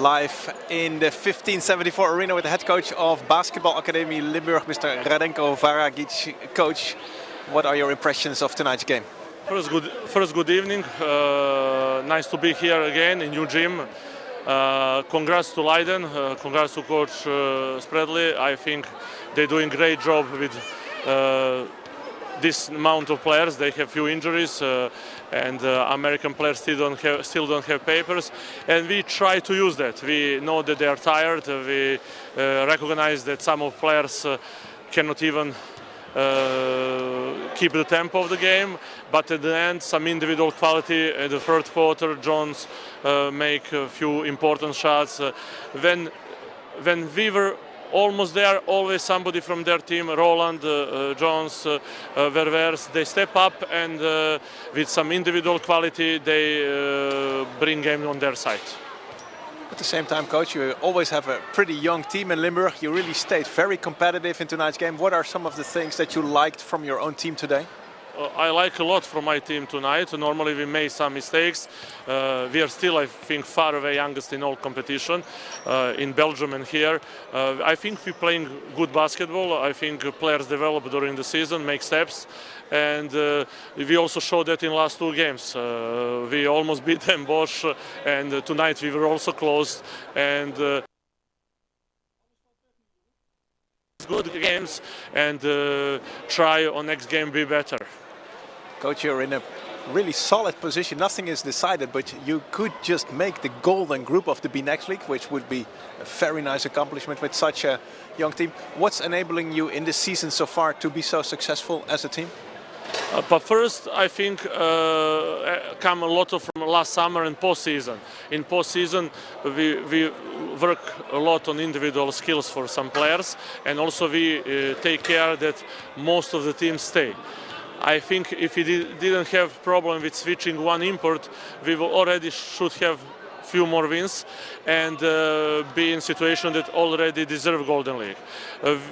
live in the 1574 arena with the head coach of Basketball Academy Limburg, Mr. Radenko Varagic. Coach, what are your impressions of tonight's game? First, good evening. Nice to be here again in new gym. Congrats to Leiden. Congrats to Coach Spreadley. I think they're doing a great job with this amount of players. They have few injuries, and American players still don't have papers. And we try to use that. We know that they are tired. We recognize that some of players cannot even keep the tempo of the game, but at the end some individual quality. In the third quarter, Jones make a few important shots. When we were almost there, always somebody from their team, Roeland, Jones, Ververs, they step up and with some individual quality they bring game on their side. At the same time, Coach, you always have a pretty young team in Limburg. You really stayed very competitive in tonight's game. What are some of the things that you liked from your own team today? I like a lot from my team tonight. Normally we made some mistakes. We are still, I think, far away youngest in all competition in Belgium and here. I think we're playing good basketball. I think players develop during the season, make steps. And we also showed that in last two games. We almost beat them Bosch, and tonight we were also close. And good games, and try on next game be better. Coach, you're in a really solid position. Nothing is decided, but you could just make the golden group of the BNXT League, which would be a very nice accomplishment with such a young team. What's enabling you in this season so far to be so successful as a team? But first, I think come a lot of from last summer and post-season. In post-season, we work a lot on individual skills for some players, and also we take care that most of the teams stay. I think if we didn't have problem with switching one import, we will already should have few more wins and be in situation that already deserve Golden League.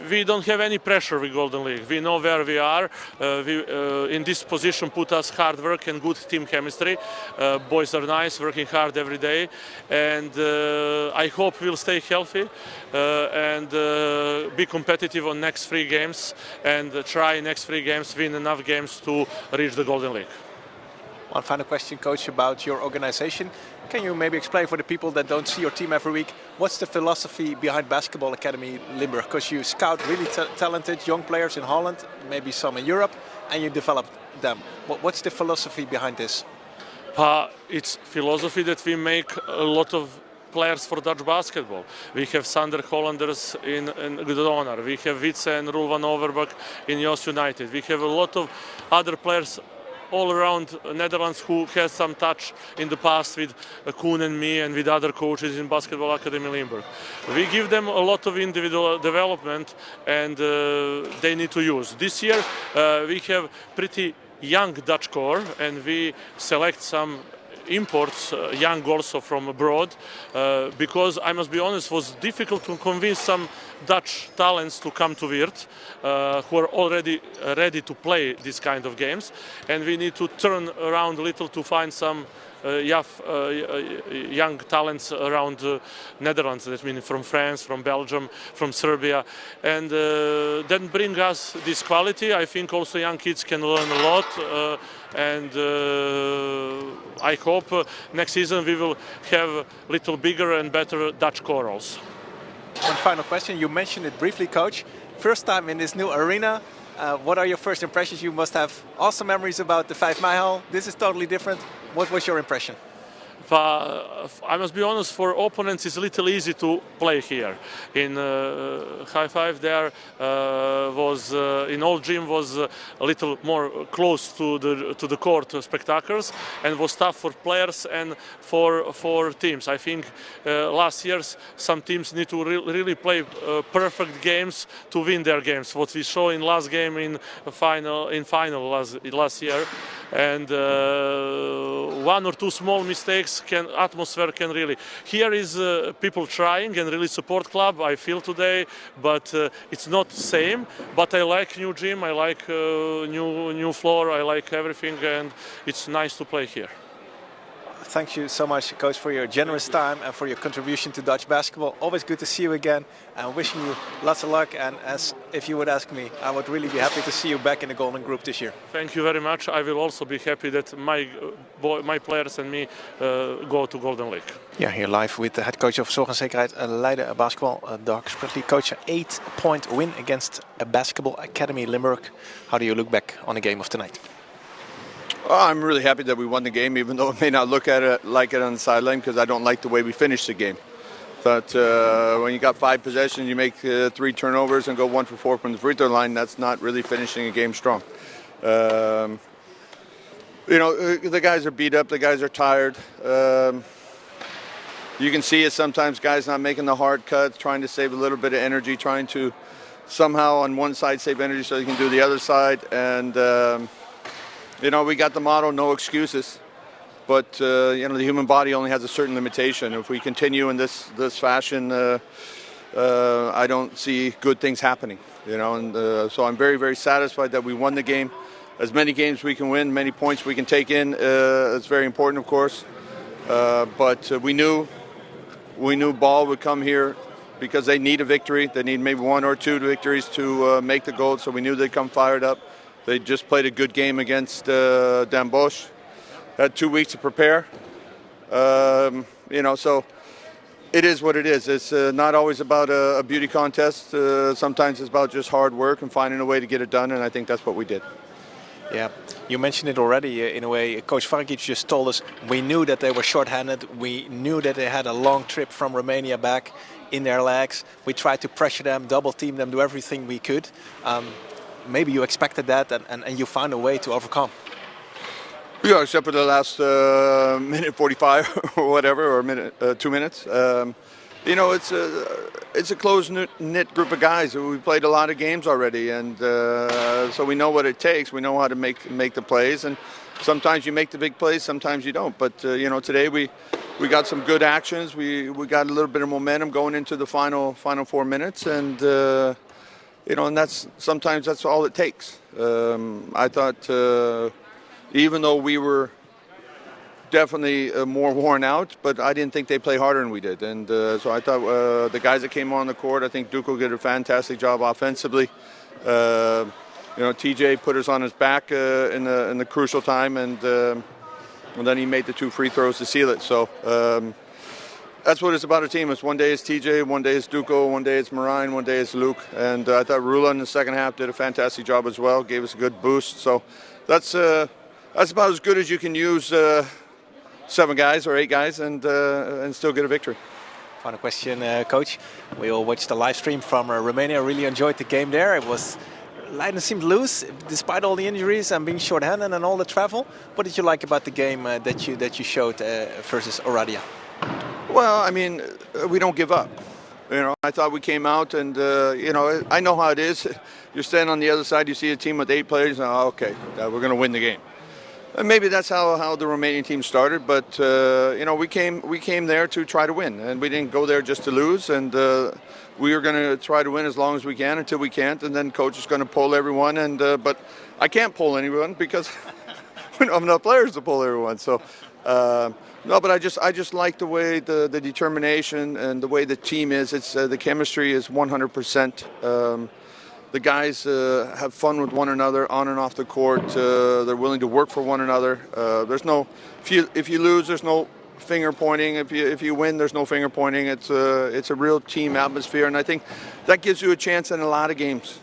We don't have any pressure with Golden League. We know where we are. In this position put us hard work and good team chemistry. Boys are nice, working hard every day, and I hope we'll stay healthy and be competitive on next 3 games and try next 3 games, win enough games to reach the Golden League. One final question, Coach, about your organization. Can you maybe explain for the people that don't see your team every week, what's the philosophy behind Basketball Academy Limburg? Because you scout really talented young players in Holland, maybe some in Europe, and you develop them. What's the philosophy behind this? It's philosophy that we make a lot of players for Dutch basketball. We have Sander Hollanders in Gdonar. We have Wietse and Roel van Overbak in Jos United. We have a lot of other players all around Netherlands who has some touch in the past with Koen and me and with other coaches in Basketball Academy Limburg. We give them a lot of individual development, and they need to use. This year we have pretty young Dutch core, and we select some imports, young also from abroad, because I must be honest, it was difficult to convince some Dutch talents to come to Weert, who are already ready to play this kind of games, and we need to turn around a little to find some young talents around Netherlands, that means from France, from Belgium, from Serbia, and then bring us this quality. I think also young kids can learn a lot, and I hope next season we will have a little bigger and better Dutch core also. One final question, you mentioned it briefly, Coach. First time in this new arena. What are your first impressions? You must have awesome memories about the 5 Mile. This is totally different. What was your impression? I must be honest, for opponents it's a little easy to play here. In High Five there was in old gym was a little more close to the court spectators, and was tough for players and for teams. I think last years some teams need to really play perfect games to win their games. What we saw in last game in final last year, and 1 or 2 small mistakes atmosphere can really. Here is people trying and really support club. I feel today, but it's not the same. But I like new gym. I like new floor. I like everything, and it's nice to play here. thank you so much, Coach, for your generous time and for your contribution to Dutch basketball. Always good to see you again, and wishing you lots of luck. And as if you would ask me, I would really be happy to see you back in the Golden Group this year. Thank you very much. I will also be happy that my players and me go to Golden League. Yeah, here live with the head coach of Zorg en Zekerheid Leiden basketball, Doug Spritley. Coach, an 8-point win against a basketball academy Limburg. How do you look back on the game of tonight? I'm really happy that we won the game, even though it may not look at it like it on the sideline, because I don't like the way we finished the game. But when you got 5 possessions, you make 3 turnovers and go 1 for 4 from the free throw line, that's not really finishing a game strong. The guys are beat up, the guys are tired. You can see it sometimes, guys not making the hard cuts, trying to save a little bit of energy, trying to somehow on one side save energy so you can do the other side. And we got the motto, no excuses. But, the human body only has a certain limitation. If we continue in this fashion, I don't see good things happening. So I'm very, very satisfied that we won the game. As many games we can win, many points we can take in, it's very important, of course. But we knew BAL would come here because they need a victory. They need maybe 1 or 2 victories to make the goal, so we knew they'd come fired up. They just played a good game against Den Bosch. Had 2 weeks to prepare. So it is what it is. It's not always about a beauty contest. Sometimes it's about just hard work and finding a way to get it done, and I think that's what we did. Yeah, you mentioned it already in a way. Coach Varkic just told us we knew that they were short-handed. We knew that they had a long trip from Romania back in their legs. We tried to pressure them, double-team them, do everything we could. Maybe you expected that and you found a way to overcome. Yeah, except for the last minute 45 or whatever, or minute 2 minutes. It's a close-knit group of guys. We played a lot of games already, and so we know what it takes. We know how to make the plays, and sometimes you make the big plays, sometimes you don't. But today we got some good actions. We got a little bit of momentum going into the final 4 minutes, and and sometimes that's all it takes. I thought even though we were definitely more worn out, but I didn't think they played harder than we did. And so I thought the guys that came on the court, I think Duko did a fantastic job offensively. TJ put us on his back in the crucial time, and then he made the 2 free throws to seal it. So that's what it's about a team. It's one day it's TJ, one day it's Duko, one day it's Marijn, one day it's Luke. And I thought Roeland in the second half did a fantastic job as well, gave us a good boost. So that's about as good as you can use 7 guys or 8 guys and still get a victory. Final question, Coach. We all watched the live stream from Romania. Really enjoyed the game there. Leiden seemed loose despite all the injuries and being short-handed and all the travel. What did you like about the game that you showed versus Oradea? Well, I mean, we don't give up. I thought we came out and, I know how it is. You're standing on the other side, you see a team with 8 players, and okay, we're going to win the game. And maybe that's how the Romanian team started, but we came there to try to win, and we didn't go there just to lose. And we are going to try to win as long as we can until we can't, and then coach is going to pull everyone. And but I can't pull anyone because we don't have enough players to pull everyone. So no, but I just like the way the determination and the way the team is. It's the chemistry is 100%. The guys have fun with one another on and off the court. They're willing to work for one another. There's no if you lose, there's no finger pointing. If you win, there's no finger pointing. It's a real team atmosphere, and I think that gives you a chance in a lot of games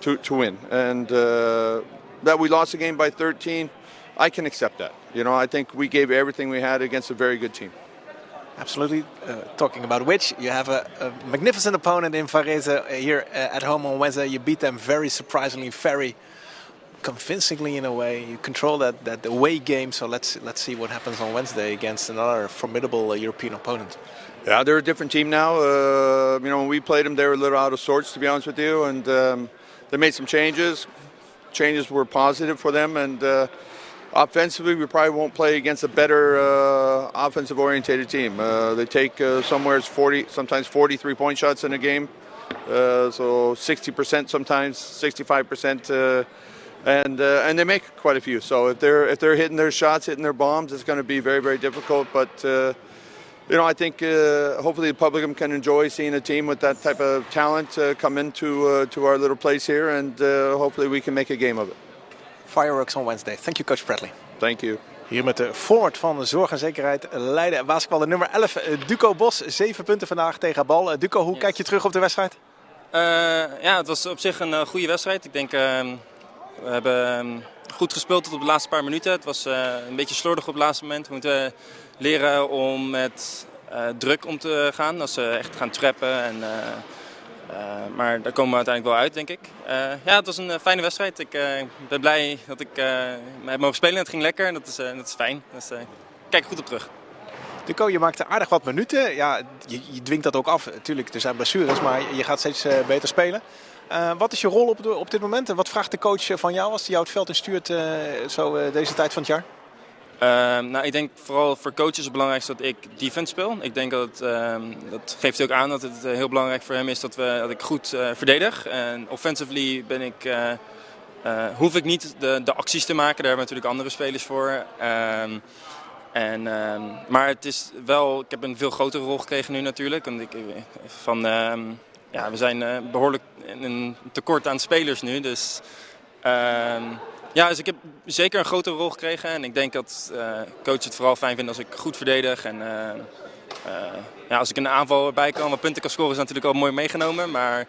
to win. And that we lost the game by 13, I can accept that. I think we gave everything we had against a very good team. Absolutely. Talking about which, you have a magnificent opponent in Varese here at home on Wednesday. You beat them very surprisingly, very convincingly in a way. You control that away game. So let's see what happens on Wednesday against another formidable European opponent. Yeah, they're a different team now. When we played them, they were a little out of sorts, to be honest with you. And they made some changes. Changes were positive for them, and offensively, we probably won't play against a better offensive-oriented team. They take somewhere 40, sometimes 43-point shots in a game. So 60% sometimes, 65% and they make quite a few. So if they're hitting their shots, hitting their bombs, it's going to be very, very difficult. But I think hopefully the public can enjoy seeing a team with that type of talent come into to our little place here, and hopefully we can make a game of it. Fireworks on Wednesday. Thank you, Coach Bradley. Thank you. Hier met de forward van Zorg en Zekerheid Leiden. Basketballer nummer 11, Duko Bos. 7 punten vandaag tegen BAL. Duko, hoe kijk je terug op de wedstrijd? Het was op zich een goede wedstrijd. Ik denk, we hebben goed gespeeld tot op de laatste paar minuten. Het was een beetje slordig op het laatste moment. We moeten leren om met druk om te gaan. Als ze echt gaan trappen. Maar daar komen we uiteindelijk wel uit, denk ik. Het was een fijne wedstrijd. Ik ben blij dat ik heb mogen spelen. Het ging lekker en dat is fijn. Dus ik kijk er goed op terug. Duco, je maakte aardig wat minuten. Ja, je dwingt dat ook af. Tuurlijk, er zijn blessures, maar je gaat steeds beter spelen. Wat is je rol op dit moment? En wat vraagt de coach van jou als hij jou het veld instuurt deze tijd van het jaar? Ik denk vooral voor coaches het belangrijkste dat ik defense speel. Ik denk dat geeft ook aan dat het heel belangrijk voor hem is dat ik goed verdedig. En offensively hoef ik niet de acties te maken. Daar hebben we natuurlijk andere spelers voor. Maar het is wel, ik heb een veel grotere rol gekregen nu natuurlijk. We zijn behoorlijk in een tekort aan spelers nu. Dus ik heb zeker een grotere rol gekregen. En ik denk dat coach het vooral fijn vindt als ik goed verdedig. En als ik een aanval erbij kan, wat punten kan scoren, is natuurlijk al mooi meegenomen. Maar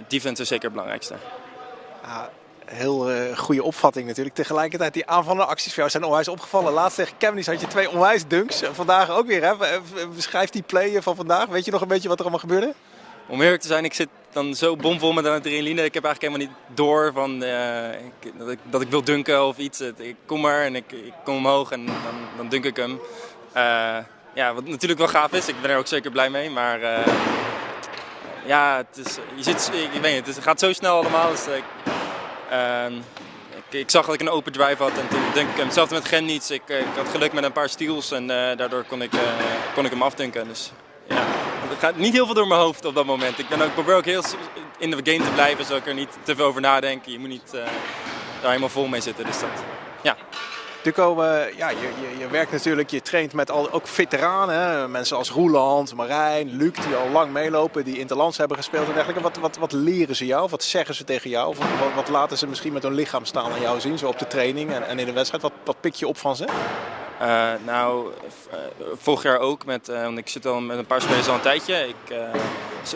defense is zeker het belangrijkste. Heel goede opvatting natuurlijk. Tegelijkertijd die aanvallende acties voor jou zijn onwijs opgevallen. Laatst tegen Chemnitz had je 2 onwijs dunks. Vandaag ook weer. Hè? Beschrijf die play van vandaag. Weet je nog een beetje wat er allemaal gebeurde? Om eerlijk te zijn, ik zit dan zo bomvol met adrenaline. Ik heb eigenlijk helemaal niet door dat ik wil dunken of iets. Ik kom er en ik kom omhoog en dan dunk ik hem. Wat natuurlijk wel gaaf is. Ik ben er ook zeker blij mee. Maar het gaat zo snel allemaal. Dus, ik zag dat ik een open drive had en toen dunk ik hem. Hetzelfde met Chemnitz. Ik had geluk met een paar steals en daardoor kon ik hem afdunken. Dus, er gaat niet heel veel door mijn hoofd op dat moment. Ik probeer ook heel in de game te blijven, zodat ik er niet te veel over nadenken. Je moet niet daar helemaal vol mee zitten. Dus Duco, je werkt natuurlijk, je traint met ook veteranen. Hè? Mensen als Roeland, Marijn, Luc, die al lang meelopen, die interlands hebben gespeeld en dergelijke. Wat leren ze jou? Wat zeggen ze tegen jou? Of wat laten ze misschien met hun lichaam staan aan jou zien, zo op de training en in de wedstrijd? Wat pik je op van ze? Vorig jaar ook, want ik zit al met een paar spelers al een tijdje.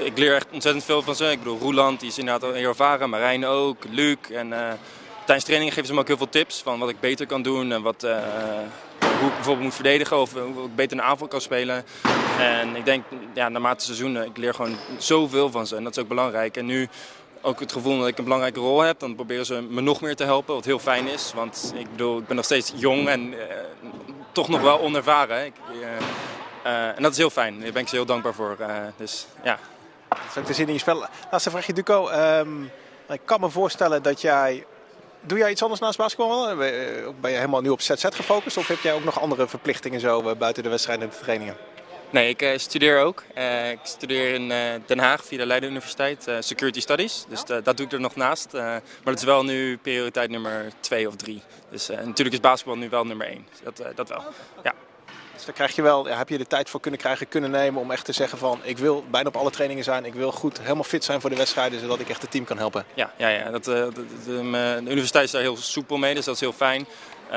Ik leer echt ontzettend veel van ze. Ik bedoel, Roeland die is inderdaad al heel ervaren, Marijn ook, Luc. En tijdens trainingen geven ze me ook heel veel tips van wat ik beter kan doen. En hoe ik bijvoorbeeld moet verdedigen of hoe ik beter een aanval kan spelen. En ik denk, naarmate het seizoen, ik leer gewoon zoveel van ze. En dat is ook belangrijk. En nu ook het gevoel dat ik een belangrijke rol heb, dan proberen ze me nog meer te helpen, wat heel fijn is. Want ik ben nog steeds jong en toch nog wel onervaren. En dat is heel fijn. Daar ben ik ze heel dankbaar voor. Dus ja. Dat is ook te zien in je spel. Laatste vraagje, Duco. Ik kan me voorstellen dat doe jij iets anders naast basketbal? Ben je helemaal nu op ZZ gefocust of heb jij ook nog andere verplichtingen zo buiten de wedstrijden en de trainingen? Nee, ik studeer ook. Ik studeer in Den Haag via de Leiden Universiteit, Security Studies. Dus dat doe ik er nog naast. Maar dat is wel nu prioriteit nummer 2 of 3. Dus natuurlijk is basketbal nu wel nummer 1. Dat wel, ja. Dus daar heb je de tijd voor kunnen nemen om echt te zeggen van ik wil bijna op alle trainingen zijn. Ik wil goed helemaal fit zijn voor de wedstrijden zodat ik echt het team kan helpen. Ja. De universiteit is daar heel soepel mee, dus dat is heel fijn.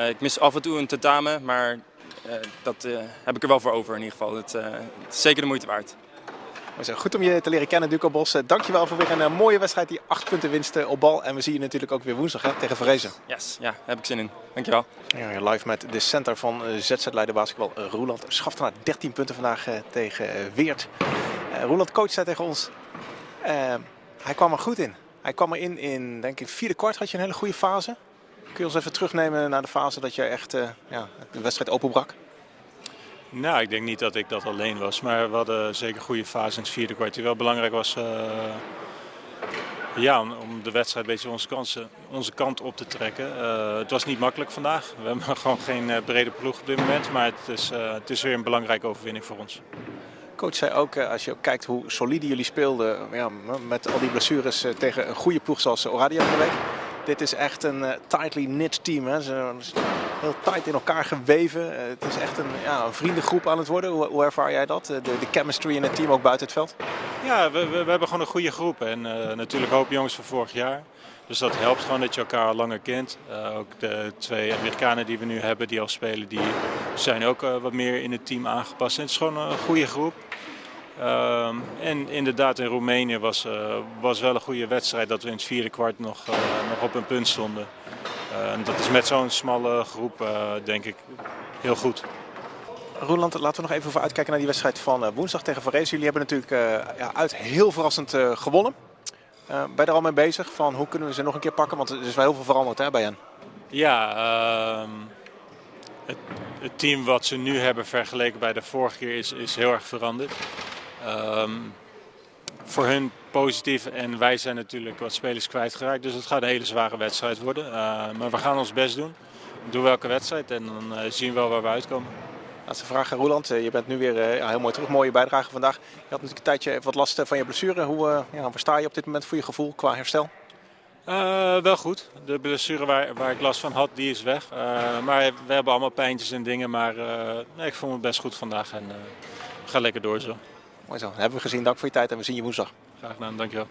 Ik mis af en toe een tentamen, maar dat heb ik er wel voor over in ieder geval. Het is zeker de moeite waard. Goed om je te leren kennen, Duko Bos. Dankjewel voor weer een mooie wedstrijd, die 8 punten winst op BAL. En we zien je natuurlijk ook weer woensdag tegen Vrezen. Yes, ja, daar heb ik zin in. Dankjewel. Ja, live met de center van ZZ Leiden basketbal, Roeland Schaftenaar. 13 punten vandaag tegen Weert. Roeland coach zei tegen ons, hij kwam er goed in. Hij kwam er in denk ik, vierde kwart had je een hele goede fase. Kun je ons even terugnemen naar de fase dat je echt de wedstrijd openbrak? Nou, ik denk niet dat ik dat alleen was, maar we hadden zeker goede fase in het vierde kwart. Die wel belangrijk was om de wedstrijd een beetje onze kant op te trekken. Het was niet makkelijk vandaag. We hebben gewoon geen brede ploeg op dit moment, maar het is weer een belangrijke overwinning voor ons. Coach zei ook, als je ook kijkt hoe solide jullie speelden met al die blessures tegen een goede ploeg zoals Oradea van de week. Dit is echt een tightly knit team. Hè? Ze zijn heel tight in elkaar geweven. Het is echt een vriendengroep aan het worden. Hoe ervaar jij dat? De chemistry in het team ook buiten het veld? Ja, we hebben gewoon een goede groep. En natuurlijk een hoop jongens van vorig jaar. Dus dat helpt gewoon dat je elkaar al langer kent. Ook de 2 Amerikanen die we nu hebben die al spelen, die zijn ook wat meer in het team aangepast. En het is gewoon een goede groep. En inderdaad in Roemenië was wel een goede wedstrijd dat we in het 4e kwart nog op een punt stonden. Dat is met zo'n smalle groep denk ik heel goed. Roeland, laten we nog even uitkijken naar die wedstrijd van woensdag tegen Varese. Jullie hebben natuurlijk uit heel verrassend gewonnen. Ben je er al mee bezig van hoe kunnen we ze nog een keer pakken? Want er is wel heel veel veranderd hè, bij hen. Ja, het team wat ze nu hebben vergeleken bij de vorige keer is heel erg veranderd. Voor hun positief en wij zijn natuurlijk wat spelers kwijtgeraakt. Dus het gaat een hele zware wedstrijd worden. Maar we gaan ons best doen. We doen welke wedstrijd en dan zien we wel waar we uitkomen. Laatste vraag, Roeland. Je bent nu weer heel mooi terug. Mooie bijdrage vandaag. Je had natuurlijk een tijdje even wat last van je blessure. Waar sta je op dit moment voor je gevoel qua herstel? Wel goed. De blessure waar ik last van had, die is weg. Maar we hebben allemaal pijntjes en dingen. Maar ik voel me best goed vandaag en ga lekker door zo. Mooi zo. Dat hebben we gezien. Dank voor je tijd en we zien je woensdag. Graag gedaan, dankjewel.